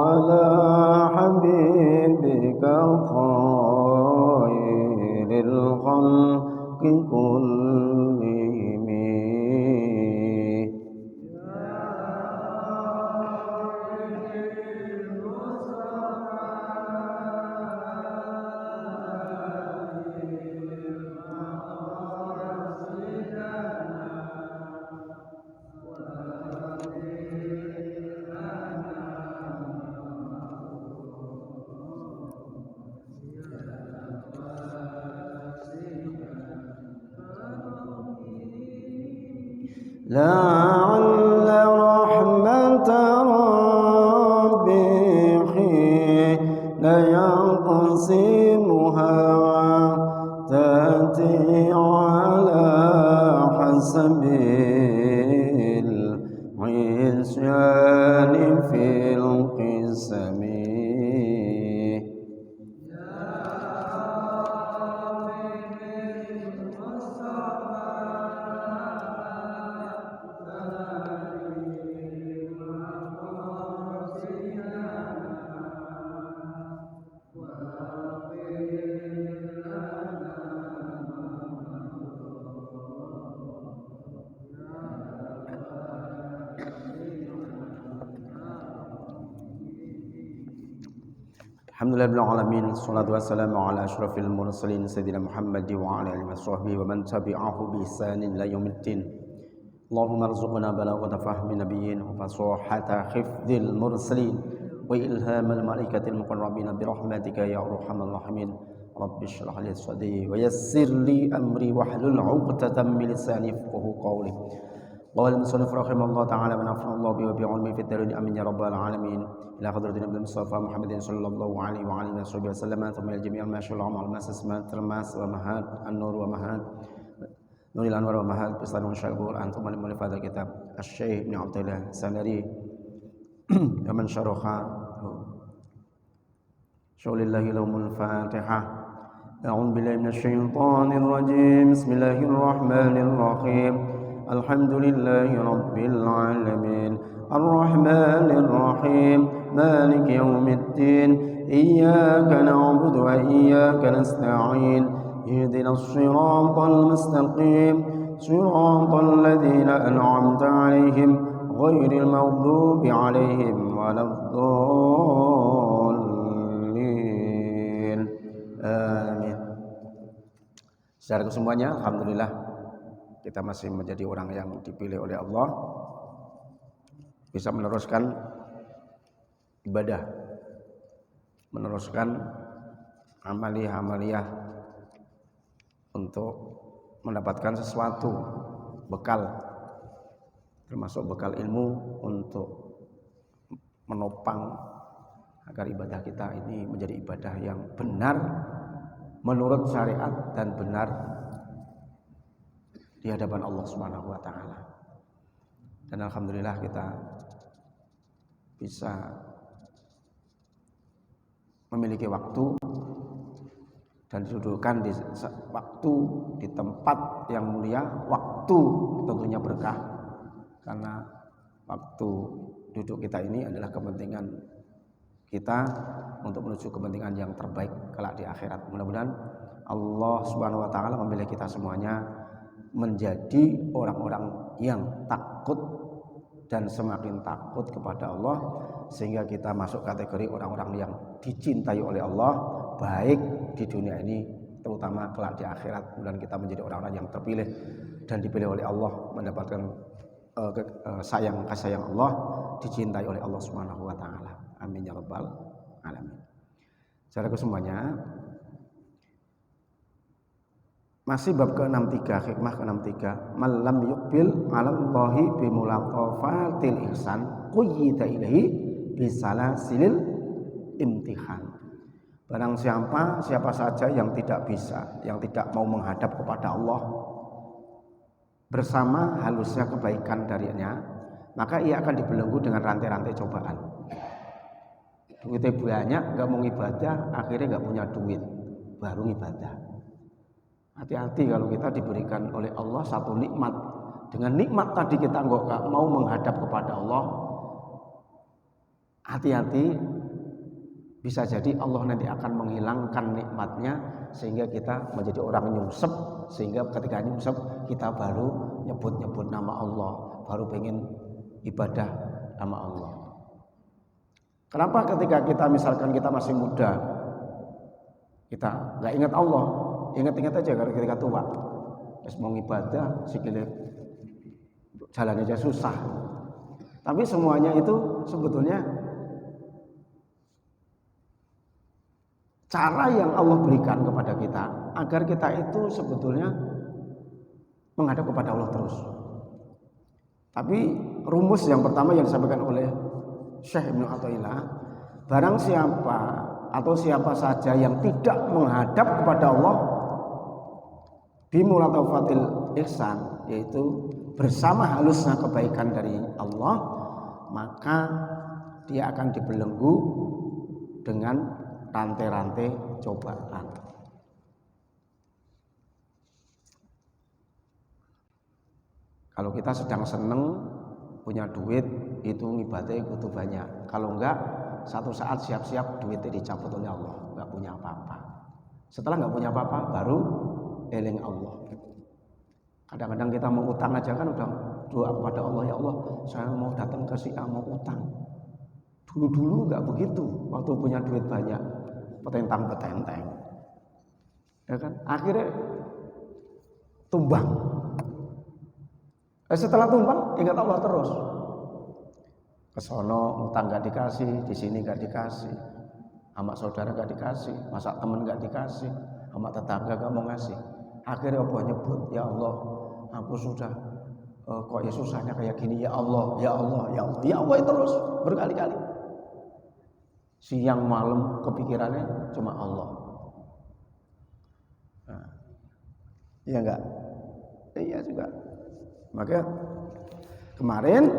على حبيبك خير الخلق كلهم. لعل رحمة ربي حين يقسمها تأتي على حسب العصيان في القسم. Alhamdulillahil alamin, wassalatu wassalamu ala asyrafil mursalin sayyidina Muhammad wa ala alihi washabbihi wa man tabi'ahu bi ihsanin ila yaumiddin. Allahumma arzuqna balaghata fahmi nabiyyin wa fasahata hifdzil mursalin wa ilhamal malaikatil muqarrabin bi rahmatika ya arhamar rahimin. Rabbi shrah li sadri wa yassir li amri wahlul 'uqdatam min lisani yafqahu qawli. Qala al-musannif rahimahullah ta'ala wa nafa'allahu bihi wa bi'ilmihi fid darin amin ya rabbal alamin. Ila hadratin Nabi Mustafa Muhammadin sallallahu alaihi wa alihi wasallam thumma jami'al masyaallah ma'al masasmat termas wa mahad an-nur wa mahad nuril anwar wa mahad pesan syarhul antum al fadil kitab Asy-Syaikh Ibnu Abdullah Sanari wa man syaraha syaulillahi lahumul fatihah. A'udzu billahi minasyaitonir rajim. Bismillahir rahmanir rahim. Alhamdulillahi rabbil alamin. Ar-Rahmanir Rahim. Maliki yaumiddin. Iyyaka na'budu wa iyyaka nasta'in. Ihdinas siratal mustaqim. Siratal ladzina an'amta 'alaihim ghairil maghdubi 'alaihim waladdallin. Amin. Secara kesemuanya, alhamdulillah kita masih menjadi orang yang dipilih oleh Allah, bisa meneruskan ibadah, meneruskan amaliyah untuk mendapatkan sesuatu bekal, termasuk bekal ilmu untuk menopang agar ibadah kita ini menjadi ibadah yang benar menurut syariat dan benar di hadapan Allah Subhanahu wa taala. Dan alhamdulillah kita bisa memiliki waktu dan didudukkan di waktu di tempat yang mulia. Waktu tentunya berkah karena waktu duduk kita ini adalah kepentingan kita untuk menuju kepentingan yang terbaik kelak di akhirat. Mudah-mudahan Allah Subhanahu wa taala memilih kita semuanya menjadi orang-orang yang takut dan semakin takut kepada Allah, sehingga kita masuk kategori orang-orang yang dicintai oleh Allah baik di dunia ini terutama kelak di akhirat. Kemudian kita menjadi orang-orang yang terpilih dan dipilih oleh Allah, mendapatkan kasih Allah, dicintai oleh Allah Subhanahu wa taala. Amin ya rabbal alamin. Secara kesemuanya masih bab ke-63, hikmah ke-63. Man lam yuqbil 'ala Allahi bi mulaqafatil ihsan quyida ilaihi bisalasilil imtihan. Barang siapa saja yang tidak bisa, yang tidak mau menghadap kepada Allah bersama halusnya kebaikan darinya, maka ia akan dibelenggu dengan rantai-rantai cobaan. Duitnya banyak, gak mau ibadah, akhirnya gak punya duit, baru ibadah. Hati-hati kalau kita diberikan oleh Allah satu nikmat. Dengan nikmat tadi kita nggak mau menghadap kepada Allah. Hati-hati bisa jadi Allah nanti akan menghilangkan nikmatnya sehingga kita menjadi orang nyungsep, sehingga ketika nyungsep kita baru nyebut-nyebut nama Allah, baru pengen ibadah nama Allah. Kenapa ketika kita misalkan kita masih muda, kita nggak ingat Allah, ingat-ingat aja kalau ketika tua, terus mau ibadah sikile jalan aja susah. Tapi semuanya itu sebetulnya cara yang Allah berikan kepada kita agar kita itu sebetulnya menghadap kepada Allah terus. Tapi rumus yang pertama yang disampaikan oleh Syekh Ibnu Athaillah, barang siapa atau siapa saja yang tidak menghadap kepada Allah bimulatafatil ihsan, yaitu bersama halusnya kebaikan dari Allah, maka dia akan dibelenggu dengan rantai-rantai cobaan. Kalau kita sedang seneng punya duit, itu ngibadahnya kudu banyak. Kalau enggak, satu saat siap-siap duitnya dicabut oleh Allah, enggak punya apa-apa. Setelah enggak punya apa-apa, baru eling Allah. Kadang-kadang kita mau utang aja kan udah doa kepada Allah, ya Allah, saya mau datang ke si A mau utang. Dulu-dulu enggak begitu, waktu punya duit banyak, petentang-petenteng. Ya kan? Akhirnya tumbang. Setelah tumbang, ingat Allah terus. Kesono utang gak dikasih, di sini gak dikasih, sama saudara gak dikasih, masa temen gak dikasih, sama tetangga gak mau ngasih. Akhirnya apa nyebut, ya Allah, aku sudah kok ya susahnya kayak gini, ya Allah, ya Allah, ya Allah, ya Allah terus berkali-kali. Siang malam kepikirannya cuma Allah. Nah, iya enggak? Iya juga. Maka kemarin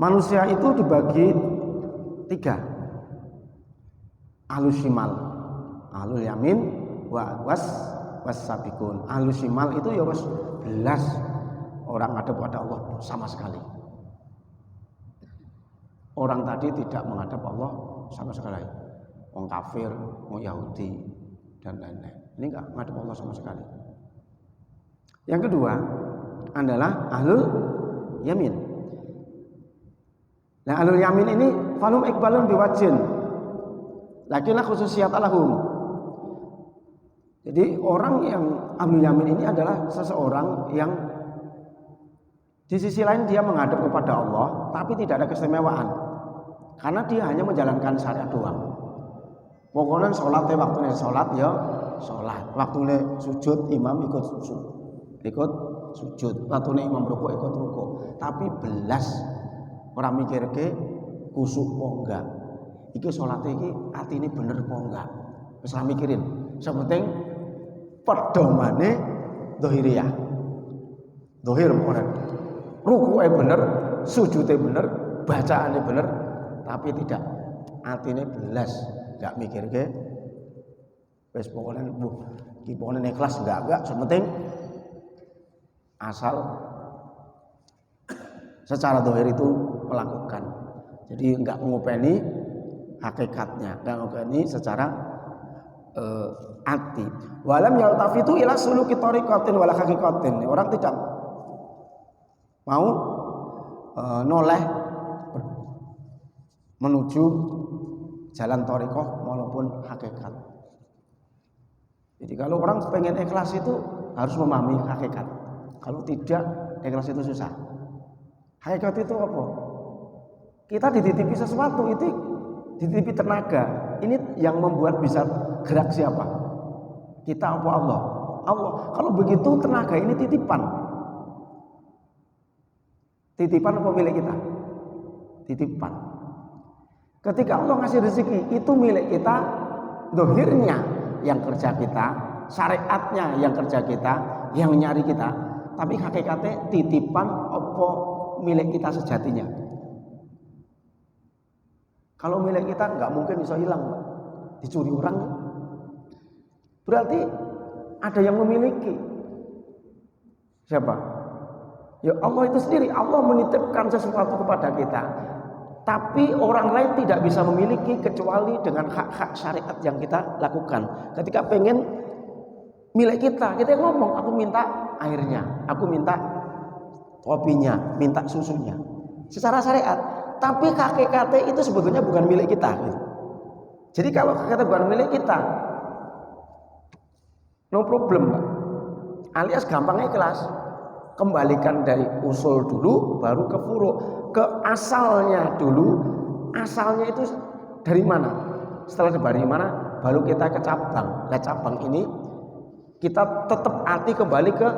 manusia itu dibagi 3. Ahlus shimal, ahlul yamin, was-sabiqun. Ahlus shimal itu ya wis belas orang ada pada Allah sama sekali. Orang tadi tidak menghadap Allah sama sekali. Wong kafir, wong Yahudi dan lain-lain. Ini enggak menghadap Allah sama sekali. Yang kedua adalah ahlul yamin. Nah, ahlul yamin ini falum ikbalun biwajin. Lakinlah khususiyat alahum. Jadi orang yang ahlul yamin ini adalah seseorang yang di sisi lain dia menghadap kepada Allah, tapi tidak ada keistimewaan. Karena dia hanya menjalankan syariat doang. Pokoknya sholatnya waktunya sholat ya sholat, waktunya sujud imam ikut sujud, waktunya imam rukuk ikut rukuk. Tapi belas orang mikir ke kusuk po enggak, iki sholatnya iki hati ini bener po enggak, wis ora mikirin. Sepenting pedomane dohiriyah, dohir pokoknya rukuknya bener, sujudnya bener, bacaannya bener, tapi tidak hatinya belas, enggak mikir ke wis pokoknya ki pokoknya ikhlas enggak, sepenting asal secara dohir itu melakukan. Jadi enggak ngopeni hakikatnya, enggak ngopeni secara hati. Walam yaltafitu ila suluki tariqatin wala hakikatin. Orang tidak mau noleh menuju jalan thariqah maupun hakikat. Jadi kalau orang pengen ikhlas itu harus memahami hakikat. Kalau tidak, ikhlas itu susah. Hakikat itu apa? Kita dititipi sesuatu, itu dititipi tenaga. Ini yang membuat bisa gerak siapa? Kita apa Allah? Allah. Kalau begitu tenaga ini titipan. Titipan apa milik kita? Titipan. Ketika Allah ngasih rezeki, itu milik kita, dohirnya yang kerja kita, syariatnya yang kerja kita, yang nyari kita. Tapi hakikatnya titipan apa milik kita sejatinya. Kalau milik kita nggak mungkin bisa hilang, dicuri orang. Berarti ada yang memiliki. Siapa? Ya Allah itu sendiri. Allah menitipkan sesuatu kepada kita. Tapi orang lain tidak bisa memiliki kecuali dengan hak-hak syariat yang kita lakukan. Ketika pengen milik kita ngomong, aku minta airnya, aku minta kopinya, minta susunya. Secara syariat. Tapi KKT itu sebetulnya bukan milik kita. Gitu. Jadi kalau KKT bukan milik kita, no problem, Pak. Alias gampangnya ikhlas. Kembalikan dari usul dulu, baru ke furu, ke asalnya dulu. Asalnya itu dari mana? Setelah dari mana, baru kita ke cabang. Nah, cabang ini kita tetap hati kembali ke,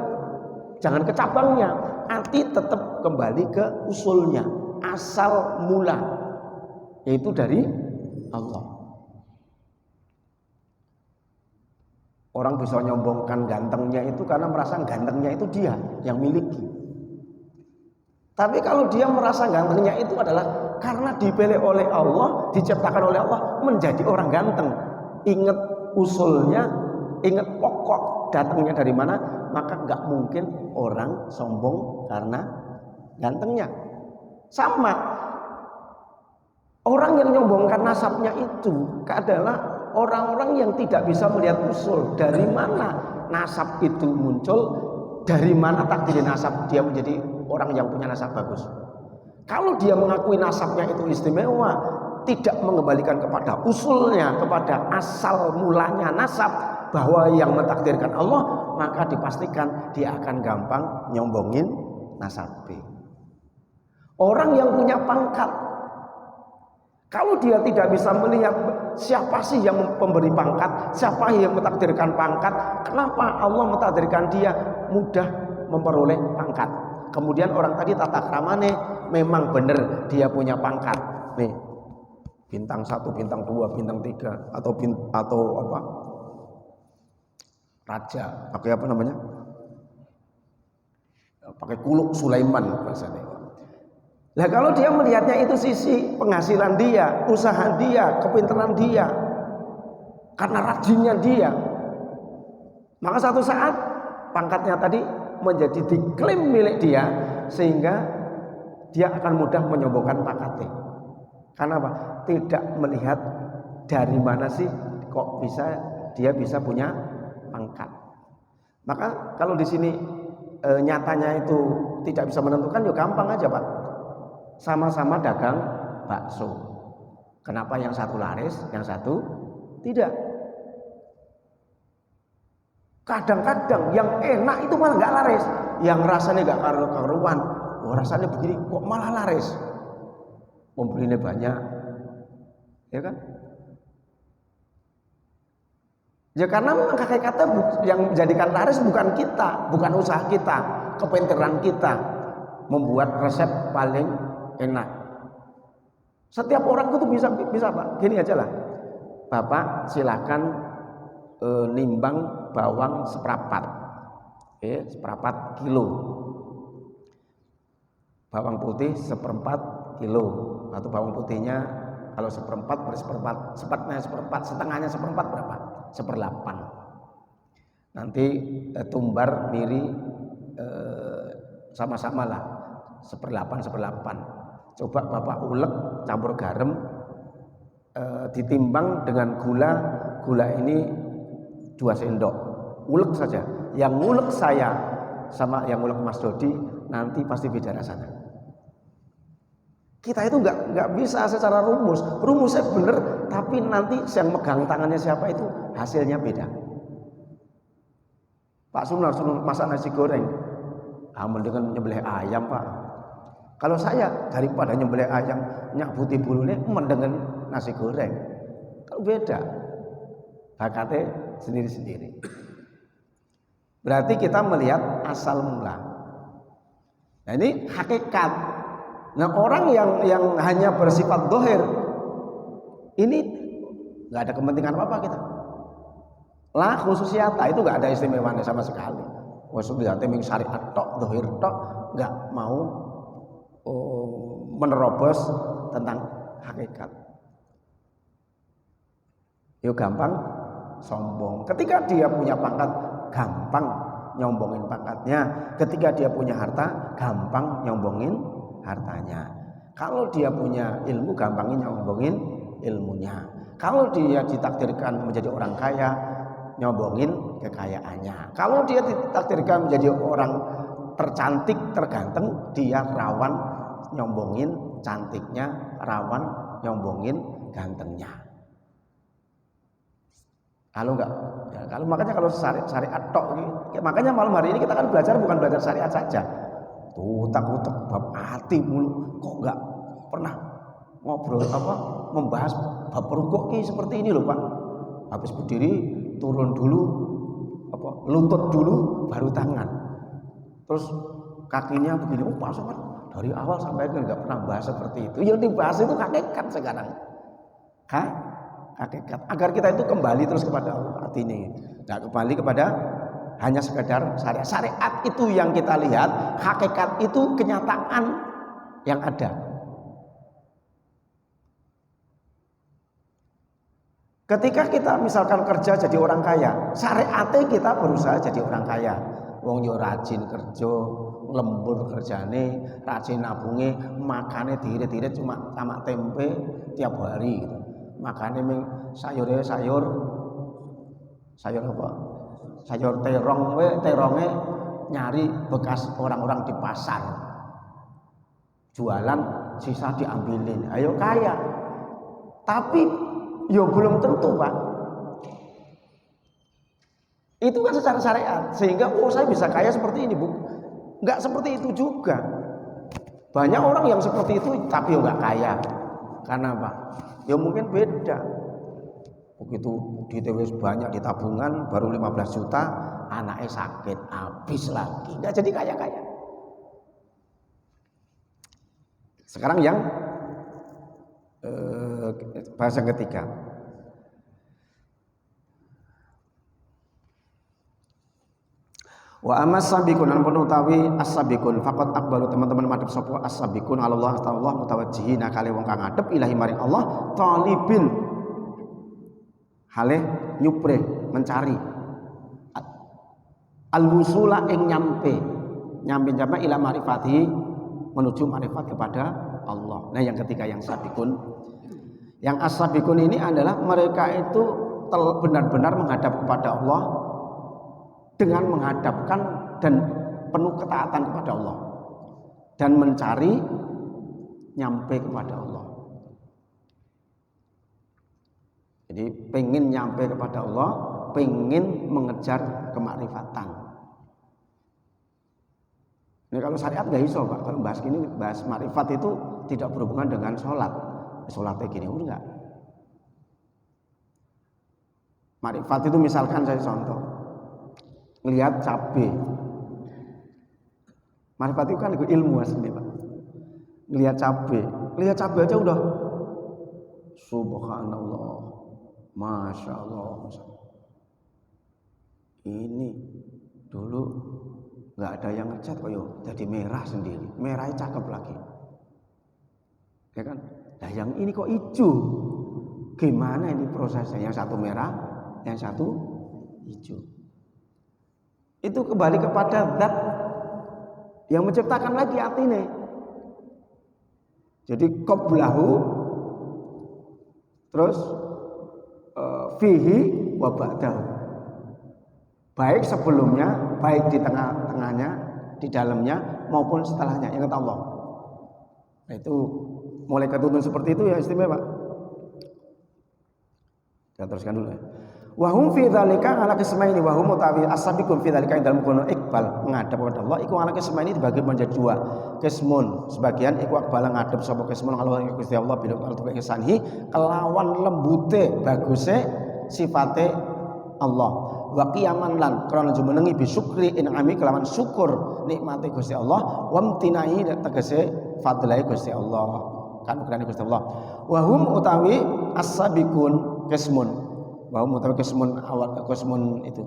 jangan ke cabangnya, hati tetap kembali ke usulnya, asal mula, yaitu dari Allah. Orang bisa nyombongkan gantengnya itu karena merasa gantengnya itu dia yang miliki. Tapi kalau dia merasa gantengnya itu adalah karena dipilih oleh Allah, diciptakan oleh Allah menjadi orang ganteng. Ingat usulnya, ingat pokok datangnya dari mana, maka nggak mungkin orang sombong karena gantengnya. Sama, orang yang nyombongkan nasabnya itu adalah orang-orang yang tidak bisa melihat usul. Dari mana nasab itu muncul, dari mana takdir nasab dia menjadi orang yang punya nasab bagus. Kalau dia mengakui nasabnya itu istimewa, tidak mengembalikan kepada usulnya, kepada asal mulanya nasab, bahwa yang mentakdirkan Allah, maka dipastikan dia akan gampang nyombongin nasabnya. Orang yang punya pangkat, kalau dia tidak bisa melihat siapa sih yang memberi pangkat, siapa yang mentakdirkan pangkat, kenapa Allah mentakdirkan dia mudah memperoleh pangkat. Kemudian orang tadi tata kramane memang benar dia punya pangkat. Nih, bintang 1, bintang 2, bintang 3 atau apa? Raja, pakai apa namanya? Pakai kuluk Sulaiman bahasanya. Nah, kalau dia melihatnya itu sisi penghasilan dia, usaha dia, kepintaran dia, karena rajinnya dia, maka satu saat pangkatnya tadi menjadi diklaim milik dia, sehingga dia akan mudah menyombongkan pangkatnya. Karena apa? Tidak melihat dari mana sih kok dia bisa punya pangkat. Maka kalau di sini nyatanya itu tidak bisa menentukan, ya gampang aja, Pak. Sama-sama dagang bakso. Kenapa yang satu laris, yang satu tidak? Kadang-kadang yang enak itu malah nggak laris, yang rasanya nggak karuan. Oh, rasanya begini kok malah laris. Pembelinya banyak, ya kan? Ya karena memang kata yang menjadikan laris bukan kita, bukan usaha kita, kepintaran kita membuat resep paling enak. Setiap orang itu bisa Pak. Gini aja lah, Bapak silakan nimbang bawang seperempat, seperempat kilo, bawang putih seperempat kilo, atau bawang putihnya kalau seperempat berseperempat, seperempat, setengahnya seperempat berapa? 1/8. Nanti tumbar miri sama-sama lah 1/8. Coba Bapak ulek, campur garam, ditimbang dengan gula ini 2 sendok, ulek saja. Yang ulek saya sama yang ulek Mas Dodi nanti pasti beda rasanya. Kita itu nggak bisa secara rumusnya bener, tapi nanti yang megang tangannya siapa itu hasilnya beda. Pak Sunar masak nasi goreng, mendingan nyembelih ayam Pak. Kalau saya daripada nyembelih ayam nyabuti bulunya, mendingan nasi goreng. Kalau beda, bakatnya sendiri-sendiri. Berarti kita melihat asal mula. Nah ini hakikat. Nah orang yang hanya bersifat dohir, ini nggak ada kepentingan apa-apa kita. Lah khususiyata itu nggak ada istimewanya sama sekali. Khususiyata ming syariat tok, dohir tok, nggak mau menerobos tentang hakikat. Yo gampang sombong. Ketika dia punya pangkat, gampang nyombongin pangkatnya. Ketika dia punya harta, gampang nyombongin hartanya. Kalau dia punya ilmu, gampangnya nyombongin ilmunya. Kalau dia ditakdirkan menjadi orang kaya, nyombongin kekayaannya. Kalau dia ditakdirkan menjadi orang tercantik, terganteng, dia rawan nyombongin cantiknya, rawan nyombongin gantengnya. Kalau enggak, ya, kalau makanya kalau syariat tok, makanya malam hari ini kita kan belajar bukan belajar syariat saja. Utak-utak bab hati mulu, kok enggak pernah ngobrol membahas bab rukuk seperti ini loh Pak. Habis berdiri turun dulu, lutut dulu baru tangan. Terus kakinya begini, Pak Somad dari awal sampai akhir enggak pernah bahas seperti itu. Yang dibahas itu hakikat sekarang. Hakikat. Agar kita itu kembali terus kepada Allah artinya. Enggak kembali kepada hanya sekedar syariat. Syariat itu yang kita lihat, hakikat itu kenyataan yang ada. Ketika kita misalkan kerja jadi orang kaya, syariatnya kita berusaha jadi orang kaya. Wong yo rajin kerja, lembur kerjane, rajin nabunge, makane dire-dire cuma tamak tempe tiap hari gitu. Makane sayur apa? Sayur teronge nyari bekas orang-orang di pasar. Jualan sisa diambilin. Ayo kaya. Tapi yo belum tentu, Pak. Itu kan secara syariat. Sehingga saya bisa kaya seperti ini, Bu. Enggak seperti itu juga. Banyak orang yang seperti itu tapi enggak kaya. Karena apa? Ya mungkin beda. Begitu duitnya banyak di tabungan baru 15 juta, anaknya sakit, habis lagi. Enggak jadi kaya-kaya. Sekarang yang bahasa ketiga. Wa amas sabiqun an utawi as-sabiqun faqat akbaru teman-teman madhep sapa as-sabiqun Allah ta'ala mutawajjihina kali wong kang ngadep ilahi maring Allah talibin hale nyupre mencari al-wusula ing nyampe ila marifati menuju marifat kepada Allah. Nah yang ketiga yang sabiqun, yang as-sabiqun ini adalah mereka itu benar-benar menghadap kepada Allah dengan menghadapkan dan penuh ketaatan kepada Allah dan mencari nyampe kepada Allah. Jadi pengen nyampe kepada Allah, pengen mengejar kemakrifatan. Ini kalau syariat nggak iso Pak, kalau bahas gini, bahas makrifat itu tidak berhubungan dengan sholat. Sholatnya gini enggak. Makrifat itu misalkan saya contoh, melihat cabai. Makrifat itu kan ilmu asli Pak. Melihat cabai aja udah subhanallah, masya Allah. Ini dulu nggak ada yang ngecat kok yo, jadi merah sendiri, merahnya cakep lagi, ya kan? Nah yang ini kok hijau, gimana ini prosesnya? Yang satu merah, yang satu hijau. Itu kembali kepada zat yang menciptakan lagi atine. Jadi qablahu terus fihi wa ba'dahu. Baik sebelumnya, baik di tengah-tengahnya, di dalamnya maupun setelahnya. Ingat Allah. Nah, itu mulai ketuntun seperti itu ya istimewa. Kita teruskan dulu ya. Wahum fi dzalika ala qismaini wa hum utawi as-sabiqun fi dzalika dalam kono iqbal menghadap kepada Allah iku ala qismaini dibagi menjadi dua. Qismun sebagian iku iqbal ngadep sapa qismun Allah Gusti Allah bila Allah ihsanhi kelawan lembute baguse sifate Allah. Wa qiyaman lan krana jumenengi bisyukri in'ami kelawan syukur nikmate Gusti Allah wamtinai tegese fadlai Gusti Allah kan ukurane Gusti Allah. Wa hum utawi as-sabiqun qismun wa hum utawi qismun awal qismun itu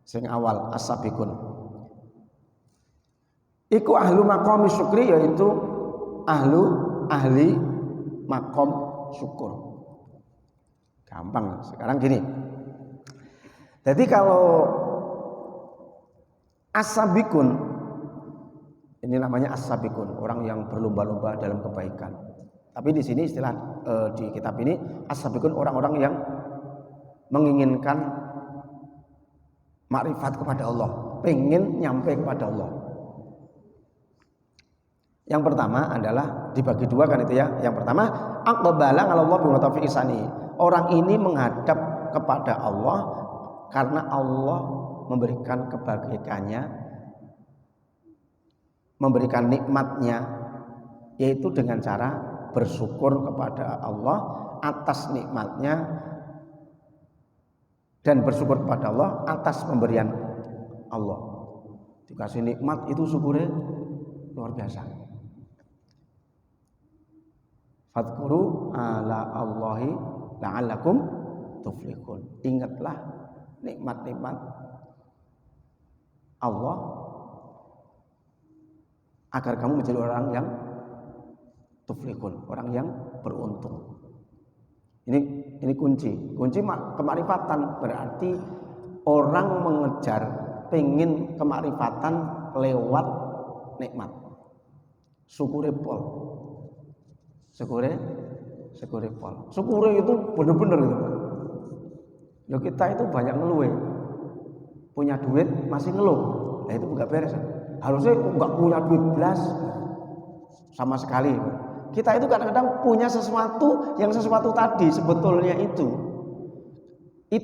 sing awal as-sabiqun iku ahlu maqam syukri yaitu ahli maqam syukur. Gampang sekarang gini. Jadi kalau as-sabiqun Ini namanya as-sabiqun, orang yang berlomba-lomba dalam kebaikan. Tapi di sini istilah di kitab ini as-sabiqun orang-orang yang menginginkan makrifat kepada Allah, pengen nyampe kepada Allah. Yang pertama adalah dibagi dua kan itu ya. Yang pertama, aqbala 'ala Allah bi taufiq ihsani. Orang ini menghadap kepada Allah karena Allah memberikan kebaikannya, memberikan nikmatnya, yaitu dengan cara bersyukur kepada Allah atas nikmatnya dan bersyukur kepada Allah atas pemberian Allah. Dikasih nikmat itu syukurnya luar biasa. Fadhkuru ala Allahi la'allakum tuflihun. Ingatlah nikmat-nikmat Allah agar kamu menjadi orang yang tuflihun, orang yang beruntung. Ini kunci kemarifatan, berarti orang mengejar pengen kemarifatan lewat nikmat. Syukure pol. Syukure pol. Syukure itu bener-bener itu. Loh, kita itu banyak ngeluh. Punya duit masih ngeluh. Nah itu enggak beres. Harusnya enggak punya duit belas sama sekali. Kita itu kadang-kadang punya sesuatu yang sesuatu tadi sebetulnya itu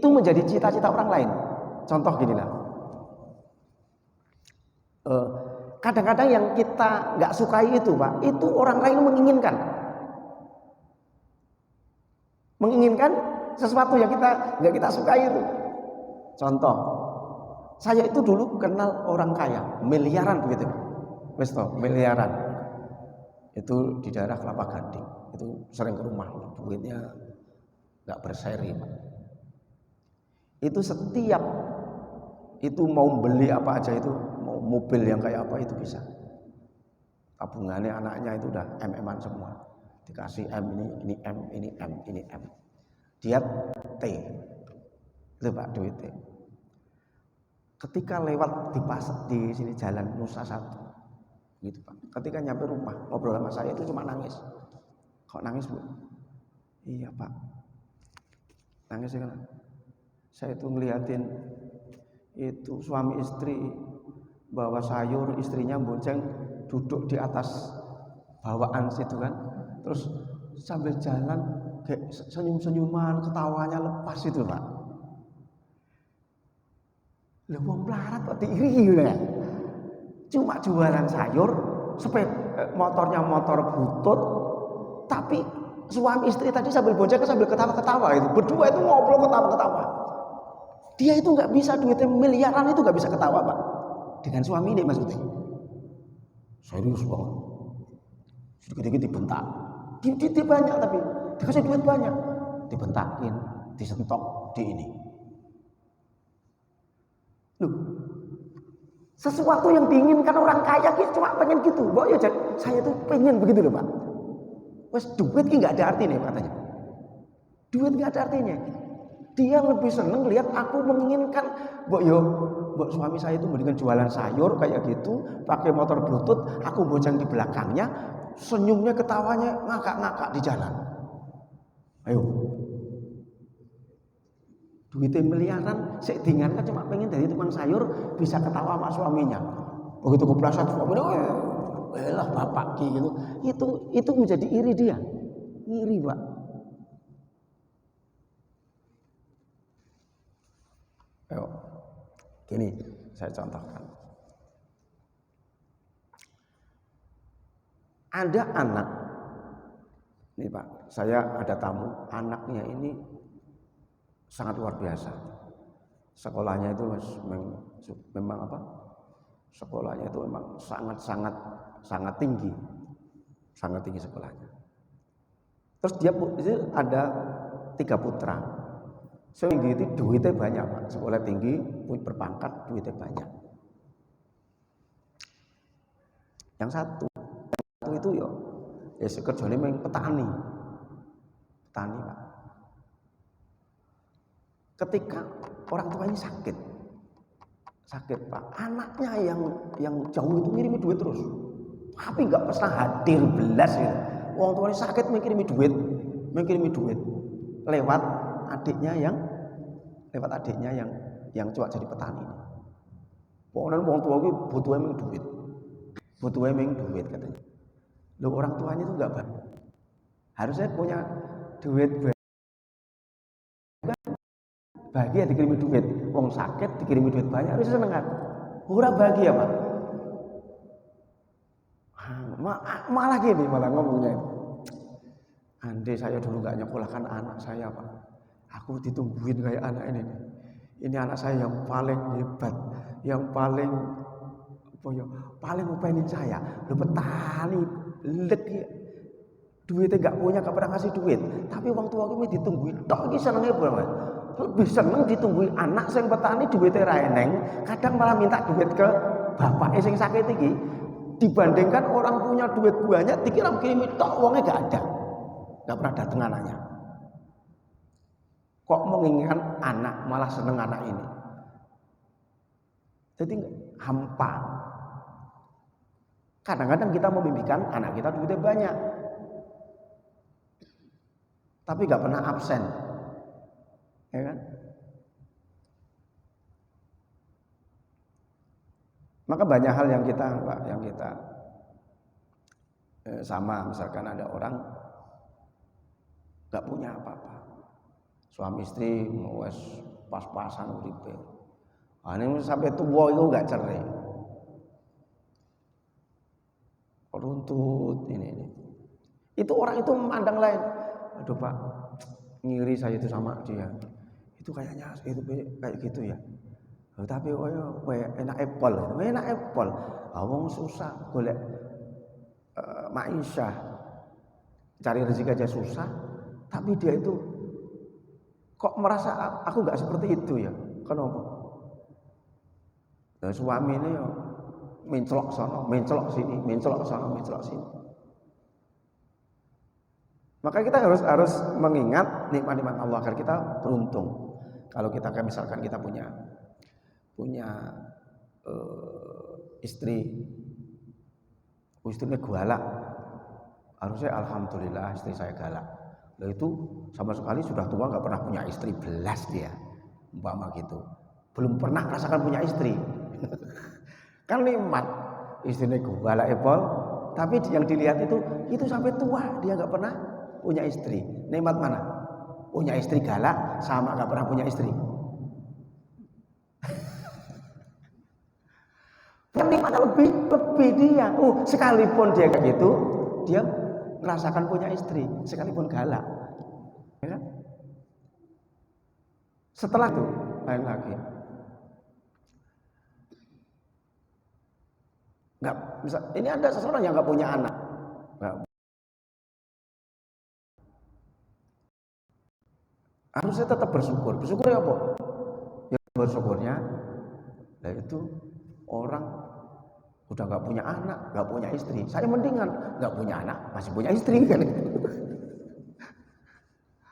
menjadi cita-cita orang lain. Contoh gini lah. Kadang-kadang yang kita nggak sukai itu Pak, itu orang lain menginginkan sesuatu yang nggak kita sukai itu. Contoh, saya itu dulu kenal orang kaya, miliaran begitu, wes toh, miliaran. Itu di daerah Kelapa Gading, itu sering ke rumah, duitnya nggak berseri Pak. Itu setiap itu mau beli apa aja itu, mau mobil yang kayak apa itu bisa. Tabungannya anaknya itu udah M-an semua, dikasih M ini M ini M ini M. Dia T, itu Pak duit T. Ketika lewat di sini jalan Nusa 1. Gitu Pak. Ketika nyampe rumah ngobrol sama saya itu cuma nangis. Kok nangis Bu? Iya Pak. Nangis ya kan? Saya itu ngeliatin itu suami istri bawa sayur, istrinya bonceng duduk di atas bawaan situ kan. Terus sambil jalan kayak senyum-senyuman, ketawanya lepas itu Pak. Lah wong melarat kok diiri ya. Cuma jualan sayur, motornya motor butut, tapi suami istri tadi sambil bonceng sambil ketawa-ketawa itu, berdua itu ngobrol ketawa-ketawa. Dia itu nggak bisa duitnya miliaran itu nggak bisa ketawa Pak, dengan suami ini maksudnya. Serius banget, sedikit-sedikit dibentak, duit banyak tapi dikasih duit banyak, dibentakin, disentok di ini. Loh, sesuatu yang diinginkan orang kaya cuma pengen gitu. Bahwa ya saya tuh pengen begitu loh Pak. Wes duit ini nggak ada artinya katanya. Duit nggak ada artinya. Dia lebih seneng lihat aku menginginkan, mbok suami saya itu mendingan jualan sayur kayak gitu, pakai motor butut, aku bonceng di belakangnya, senyumnya ketawanya ngakak-ngakak di jalan. Ayo. Duitnya miliaran, sedengan kan cuma pengen dari tukang sayur bisa ketawa sama suaminya. Begitu kepleset suaminya, lah bapak gitu. Itu menjadi iri dia, iri Pak. Ayo, gini saya contohkan. Ada anak, nih Pak, saya ada tamu, anaknya ini sangat luar biasa. Sekolahnya itu memang apa? Sekolahnya itu memang sangat tinggi. Sangat tinggi sekolahnya. Terus dia ada 3 putra. Sehingga itu duitnya banyak Pak. Sekolah tinggi, berpangkat, duitnya banyak. Yang satu itu ya kerjanya memang petani Pak. Ketika orang tuanya sakit Pak, anaknya yang jauh itu ngirimi duit terus. tapi nggak pernah hadir belas ya. Wong tuanya sakit mengkirimi duit lewat adiknya yang cuma jadi petani. Pokoknya wong tua itu butuh emang duit katanya. Loh, orang tuanya itu nggak baik. Harusnya punya duit bahagia dikirimi duit. Wong sakit dikirimi duit banyak harusnya seneng kan? Ora bahagia Pak. Malah gini ngomongnya. Andai saya dulu nggak nyekolahkan anak saya Pak, aku ditungguin kayak anak ini. Ini anak saya yang paling hebat, yang paling ngupainin saya. Lu petani, duitnya nggak punya, nggak pernah ngasih duit. Tapi orang tua aku ditungguin. Tok ini senengnya banget. Lebih seneng ditungguin anak sing petani duitnya raeneng. Kadang malah minta duit ke bapaknya sing sakit iki. Dibandingkan orang punya duit banyak, dikira kirim tok uangnya nggak ada, nggak pernah datang anaknya. Kok menginginkan anak malah seneng anak ini? Jadi hampa. Kadang-kadang kita memimpikan anak kita duitnya banyak, tapi nggak pernah absen, ya kan? Maka banyak hal yang kita sama, misalkan ada orang nggak punya apa-apa, suami istri wes pas-pasan uripe, ini sampai tua itu nggak cerai, runtut ini. Itu orang itu memandang lain. Aduh Pak, ngiri saya itu sama dia. Itu kayaknya itu kayak gitu ya. Tapi enak apple. Wong susah golek maisha, cari rezeki aja susah. Tapi dia itu kok merasa aku nggak seperti itu ya? Kenapa? Dan suami ini mencelok sono, mencelok sini, mencelok sono, mencelok sini. Maka kita harus mengingat nikmat-nikmat Allah agar kita beruntung. Kalau kita misalkan kita punya istrinya galak, harusnya alhamdulillah istri saya galak. Lalu itu sama sekali sudah tua nggak pernah punya istri, belas dia, umpama gitu, belum pernah merasakan punya istri. Kan nikmat istrinya galak tapi yang dilihat itu sampai tua dia nggak pernah punya istri. Nikmat mana? Punya istri galak sama nggak pernah punya istri. Nikmatnya lebih dia. Sekalipun dia kayak gitu, dia merasakan punya istri, sekalipun galak. Ya kan? Setelah itu lain lagi. Ini ada seseorang yang nggak punya anak. Harusnya tetap bersyukur. Bersyukur ya apa? Ya bersyukurnya, itu orang udah nggak punya anak, nggak punya istri. Saya mendingan nggak punya anak, masih punya istri kan?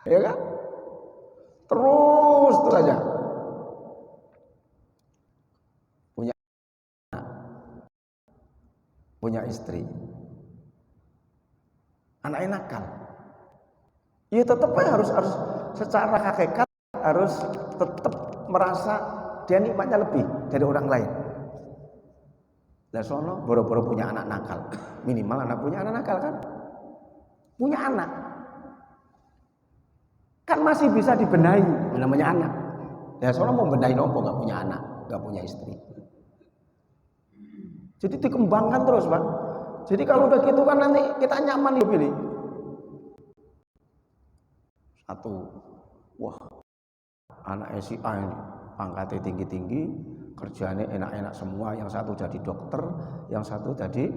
Ya kan? Terus aja punya anak, punya istri, anaknya nakal. Ya tetap harus secara hakikat harus tetap merasa dia nikmatnya lebih dari orang lain. Lah sono boro-boro punya anak nakal. Minimal punya anak nakal kan? Punya anak. Kan masih bisa dibenahi namanya anak. Ya sono mau benahi nopo enggak punya anak, enggak punya istri. Jadi dikembangkan terus, Pak. Jadi kalau udah gitu kan nanti kita nyaman hidup ini. Satu, wah, anak si A ini pangkatnya tinggi-tinggi, kerjanya enak-enak semua, yang satu jadi dokter, yang satu jadi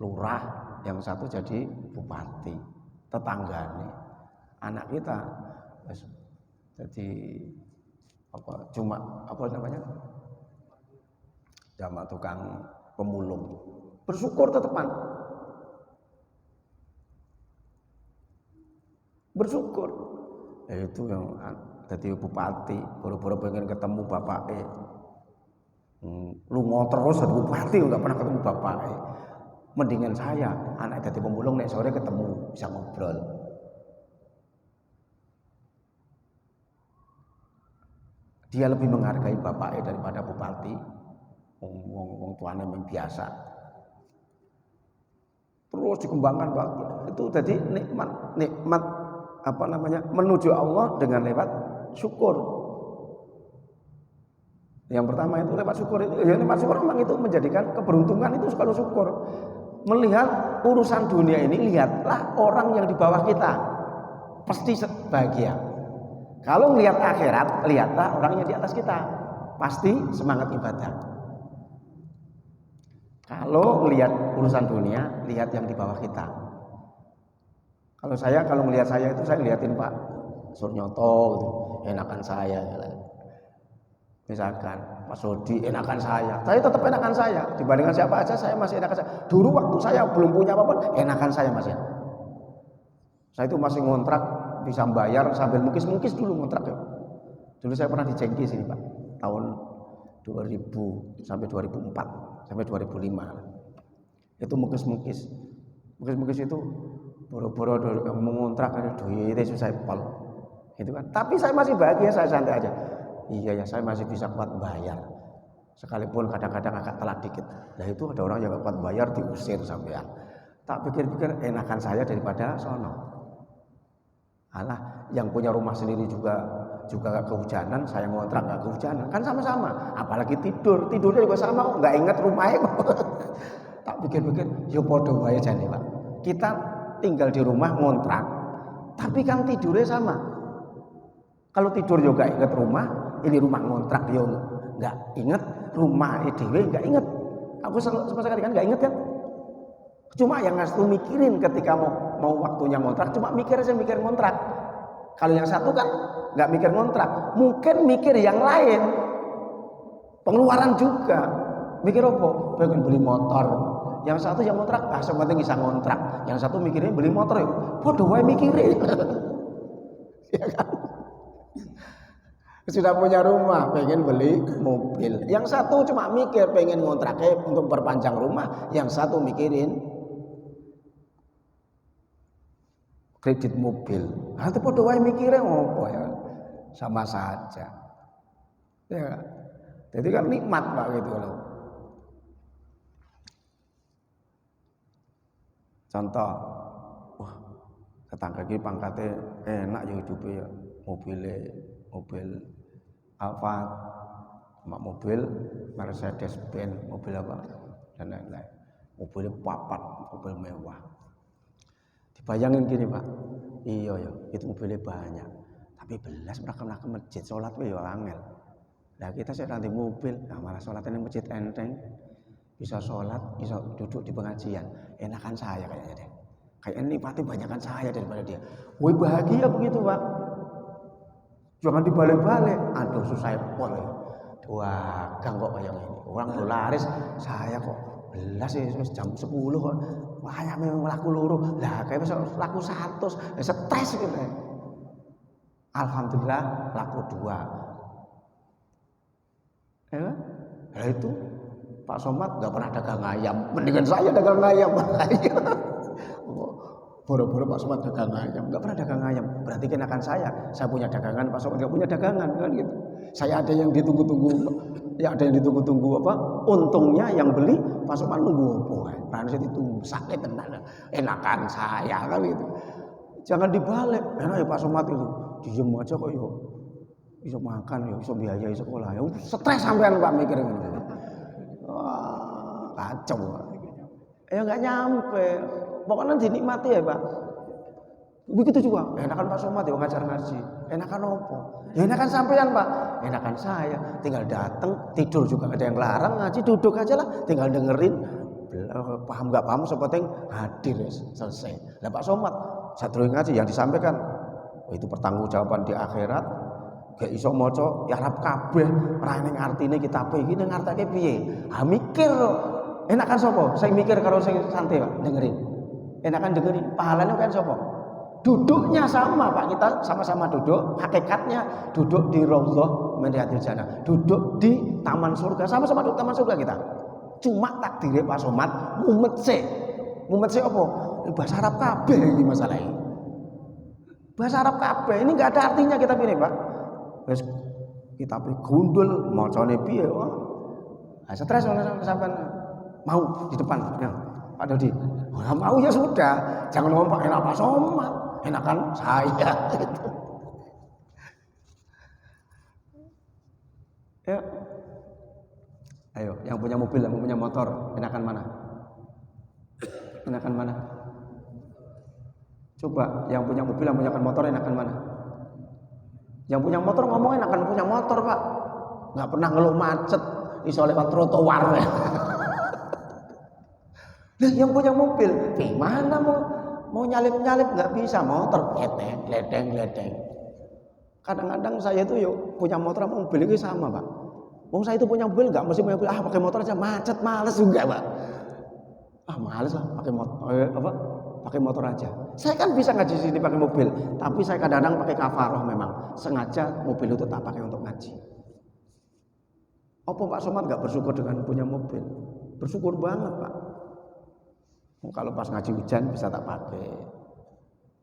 lurah, yang satu jadi bupati. Tetangganya anak kita jadi cuma tukang pemulung. Bersyukur tetepan, bersyukur. Itu yang jadi bupati, boro-boro pengen ketemu bapaknya. Lungo terus jadi bupati nggak pernah ketemu bapaknya. Mendingan saya anak dadi pemulung nek sore ketemu bisa ngobrol. Dia lebih menghargai bapaknya daripada bupati. Wong tuane yang biasa. Terus dikembangkan Pak. Itu jadi nikmat apa namanya? Menuju Allah dengan lewat syukur. Yang pertama itu lewat syukur itu, ya lewat syukur memang itu menjadikan keberuntungan itu kalau syukur. Melihat urusan dunia ini, lihatlah orang yang di bawah kita pasti bahagia. Kalau melihat akhirat, lihatlah orang yang di atas kita pasti semangat ibadah. Kalau melihat urusan dunia, lihat yang di bawah kita. Kalau melihat saya itu saya lihatin Pak Suryoto gitu, enakan saya. Misalkan Mas Sodi enakan saya tetap enakan saya dibandingkan siapa aja, saya masih enakan saya. Dulu waktu saya belum punya apa-apa, enakan saya Mas ya. Saya itu masih ngontrak, bisa bayar sambil mukis-mukis dulu ngontrak ya. Dulu saya pernah di Jengki sini Pak, tahun 2000 sampai 2004 sampai 2005. Itu mukis-mukis itu boro-boro mengontrak duit itu susah pol. Itu kan. Tapi saya masih bahagia, saya santai aja. Iya ya, saya masih bisa kuat bayar. Sekalipun kadang-kadang agak telat dikit. Nah itu ada orang yang gak kuat bayar diusir sampean. Tak pikir-pikir enakan saya daripada sono. Alah, yang punya rumah sendiri juga gak kehujanan, saya ngontrak gak kehujanan. Kan sama-sama. Apalagi tidurnya juga sama kok, gak ingat rumahnya kok. Tak pikir-pikir, ya podo wae jane Pak. Kita tinggal di rumah ngontrak, tapi kan tidurnya sama. Kalau tidur juga ingat rumah, ini rumah ngontrak yo nggak inget, rumah dhewe nggak inget. Aku sama sekali kan nggak inget kan. Cuma yang ngasih mikirin ketika mau waktunya ngontrak, cuma mikir ngontrak. Kalau yang satu kan nggak mikir ngontrak, mungkin mikir yang lain, pengeluaran juga. Mikir apa? Pengen beli motor. Yang satu yang ngontrak, sepenting bisa ngontrak. Yang satu mikirnya beli motor ya, podo wae mikirin. Ya kan? Sudah punya rumah, pengen beli mobil. Yang satu cuma mikir pengen ngontraknya untuk perpanjang rumah, yang satu mikirin kredit mobil. Nanti podo wae mikirnya ngopo ya, sama saja. Ya, jadi kan nikmat Pak gitu loh. Contoh, wah tetangga iki pangkatnya enak ya hidupnya ya, mobil Alphard, mobil Mercedes-Benz, mobil apa dan lain-lain. Mobilnya papat, mobil mewah. Dibayangin gini Pak, iya ya, itu mobilnya banyak, tapi belas mereka ke masjid, sholat ya angel. Nah kita sih nanti mobil, nah malah sholatnya di masjid enteng, bisa sholat, bisa duduk di pengajian, enakan saya kayaknya deh. Kayaknya nikmati banyakan saya daripada dia. Woi bahagia begitu Pak. Jangan dibalik-balik, aduh susah pol ya. Dagang kok kayak ini. Orang dolaris, saya kok belas ya jam 10 kok. Wah, ya memang laku loro. Lah kayak bisa laku 100, stres gitu. Alhamdulillah laku 2. Ya, nah itu Pak Somad nggak pernah dagang ayam. Mendingan saya dagang ayam. Boro-boro Pak Somad dagang ayam, nggak pernah dagang ayam. Berarti kenakan saya punya dagangan, Pak Somad nggak punya dagangan kan gitu. Saya ada yang ditunggu-tunggu, ya ada yang ditunggu-tunggu apa? Untungnya yang beli Pak Somad nunggu apa? Karena saya ditunggu sakit tenan, enakan saya kan gitu. Jangan dibalik, enak ya Pak Somad itu, diem aja kok yo, bisa makan yo, bisa biayai sekolah, yo stres sampean Pak mikir gitu. Wah kacau, ya nggak nyampe. Pokoknya dinikmati ya Pak. Begitu juga. Enakan Pak Somad ya ngajar ngaji. Enakan apa? Ya enakan sampean Pak. Enakan saya. Tinggal datang tidur juga ada yang larang, ngaji duduk aja lah. Tinggal dengerin. Paham nggak paham sepenting hadir selesai. Nah Pak Somad satu ngaji yang disampaikan. Oh, itu pertanggungjawaban di akhirat. Gak iso maca ya Arab kabeh. Ora ning artine kitab iki ning ngartake piye? Ha mikir. Enakan sapa? Saya mikir karo sing santai Pak, dengerin. Enakan dengerin, pahalanya kan siapa? Duduknya sama Pak, kita sama-sama duduk, hakikatnya duduk di Raudhah min Riyadhil Jannah, duduk di taman surga, sama-sama duduk taman surga kita. Cuma takdirnya Pak Somad mumet sih. mumet sih apa? Bahasa Arab kabeh iki masalahnya. Bahasa Arab kabeh ini enggak ada artinya kitab ini, Pak. Wis kitab gundul macane piye wah. Ah stres sampean mau di depan ya. Pak Dodi. Oh, mau ya sudah, jangan ngomong Pak enak Pak Somad, enakan saya gitu. Ya. Ayo, yang punya mobil, yang punya motor, enakan mana? Enakan mana? Coba, yang punya mobil, yang punya motor, enakan mana? Yang punya motor ngomong enakan punya motor, Pak. Nggak pernah ngeluh macet, iso lewat trotoar. Nah, yang punya mobil, gimana mau nyalip-nyalip nggak bisa, motor ledeng. Kadang-kadang saya itu yuk punya motor sama mobil itu sama, Pak. Wong saya itu punya mobil nggak mesti punya mobil, pakai motor aja macet, males juga, Pak. Males lah pakai motor, pakai motor aja. Saya kan bisa ngaji sini pakai mobil, tapi saya kadang-kadang pakai kafaroh memang. Sengaja mobil itu tak pakai untuk ngaji. Apa Pak Somad nggak bersyukur dengan punya mobil? Bersyukur banget, Pak. Kalau pas ngaji hujan bisa tak pakai.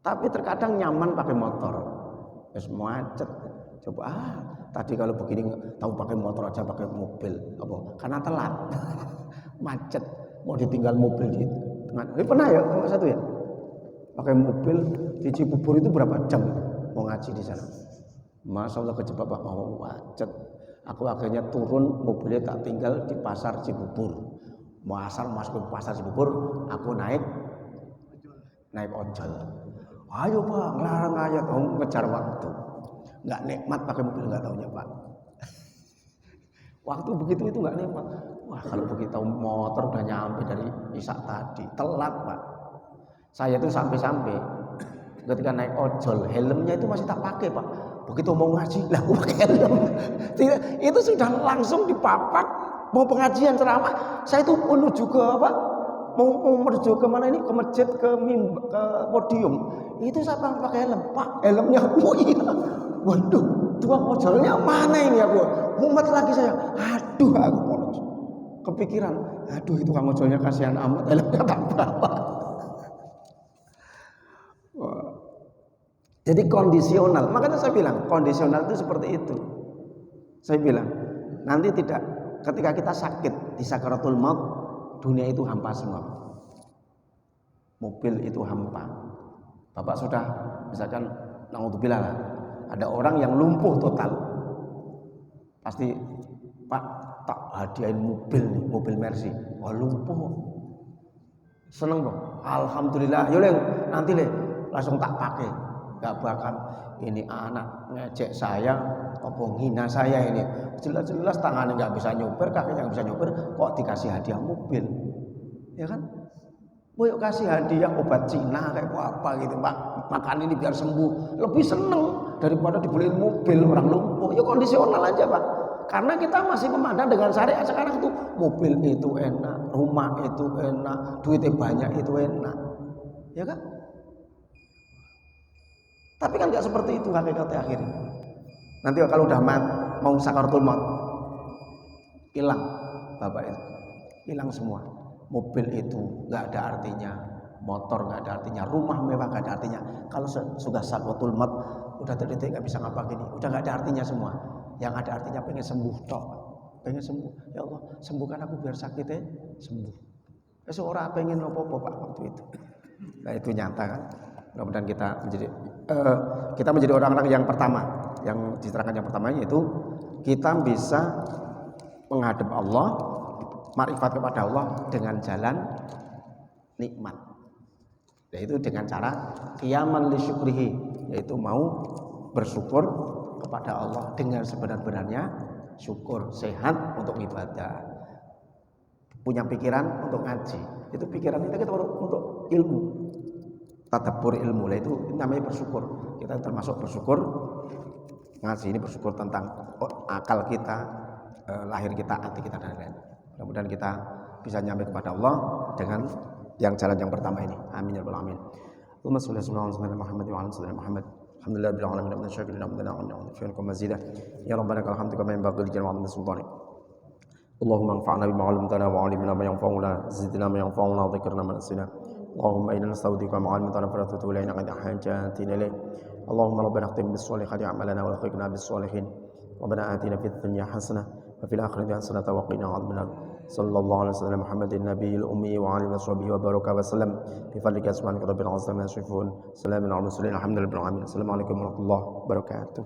Tapi terkadang nyaman pakai motor. Wis macet. Coba tadi kalau begini tahu pakai motor aja pakai mobil. Apa? Karena telat. Macet. Mau ditinggal mobil di tengah. Pernah ya kalau satu ya? Pakai mobil di Cibubur itu berapa jam mau ngaji di sana? Masya Allah kejebak Pak, mau macet. Aku akhirnya turun, mobilnya tak tinggal di pasar Cibubur. Mau asal masuk ke pasar Cibubur, aku naik ojol. Ayo Pak, ngelarang aja, tahu ngejar waktu. Nggak nikmat pakai mobil, nggak taunya Pak. Waktu begitu itu nggak nikmat. Wah kalau begitu motor udah nyampe dari isak tadi, telat Pak. Saya itu sampai ketika naik ojol, helmnya itu masih tak pakai Pak. Begitu mau ngaji, lah aku pakai helm. Itu sudah langsung dipapak. Mau pengajian ceramah, saya itu menuju ke apa? Mau menuju ke mana ini? Ke masjid, ke podium. Itu saya pakai helm. Pak, helmnya iya. Waduh, tukang ojolnya mana ini aku? Mumet lagi saya. Aduh, aku kepikiran. Aduh, itu tukang ojolnya kasihan amat, helmnya tak bawa. Jadi kondisional. Makanya saya bilang kondisional itu seperti itu. Saya bilang nanti tidak, ketika kita sakit di sakaratul maut, dunia itu hampa semua. Mobil itu hampa. Bapak sudah misalkan naudzubillah lah, ada orang yang lumpuh total. Pasti Pak tak hadiahin mobil nih, mobil Mercy. Oh lumpuh. Seneng Bang. Alhamdulillah. Yo Leng, nanti Le langsung tak pakai. Gak bakal ini anak ngejek saya, apa hina saya ini. Jelas-jelas tangannya gak bisa nyopir, kakinya gak bisa nyopir, kok dikasih hadiah mobil. Ya kan? Yuk kasih hadiah obat Cina kayak apa gitu Pak. Makan ini biar sembuh. Lebih seneng daripada dibeliin mobil orang lumpuh. Ya kondisional aja Pak. Karena kita masih memandang dengan syariat sekarang itu mobil itu enak, rumah itu enak, duitnya banyak itu enak. Ya kan? Tapi kan nggak seperti itu hakikatnya akhirnya. Nanti kalau udah mau sakaratul maut, hilang bapak itu, hilang semua. Mobil itu nggak ada artinya, motor nggak ada artinya, rumah mewah nggak ada artinya. Kalau sudah sakaratul maut, udah terdetik nggak bisa ngapa gini, udah nggak ada artinya semua. Yang ada artinya pengen sembuh toh, pengen sembuh. Ya Allah, sembuhkan aku biar sakitnya sembuh. Seorang pengen apa-apa Pak waktu itu. Nah itu nyata kan. Mudah-mudahan kita menjadi orang-orang yang pertama, yang diterangkan yang pertama yaitu kita bisa menghadap Allah, makrifat kepada Allah dengan jalan nikmat, yaitu dengan cara qiyaman li syukrihi, yaitu mau bersyukur kepada Allah dengan sebenar-benarnya syukur, sehat untuk ibadah, punya pikiran untuk ngaji, itu pikiran kita untuk ilmu, tadabbur ilmu, itu namanya bersyukur. Kita termasuk bersyukur ngaji ini, bersyukur tentang akal kita, lahir kita, hati kita dan lain-lain. Mudah-mudahan kita bisa nyampe kepada Allah dengan yang jalan yang pertama ini. Amin ya rabbal alamin. Allahumma shalli ala sayyidina Muhammad wa ala sayyidina Muhammad. Alhamdulillah bil alamin wa syukurina wa fi'alkum mazidah. Ya rabbana lakal hamdu kama yanbaghi li jalali sultanik. Allahumma anfa'na bima 'allamtana wa 'allimna ma yanfa'una, zidna ma yanfa'una wa dhikrna ma nasina. اللهم إنا نستودعك مع المطر فلا تطول إلينا قد حاجاتنا إليه اللهم ربنا اختم بالصالحات أعمالنا والحقنا بالصالحين ربنا آتنا في الدنيا حسنة وفي الآخرة حسنة وقنا عذاب النار صلى الله عليه وسلم محمد النبي الأمي وعلى آله وصحبه وبارك وسلم بفضلك سبحانك رب العزة عما يصفون سلام على المرسلين الحمد لله رب العالمين السلام عليكم ورحمة الله وبركاته.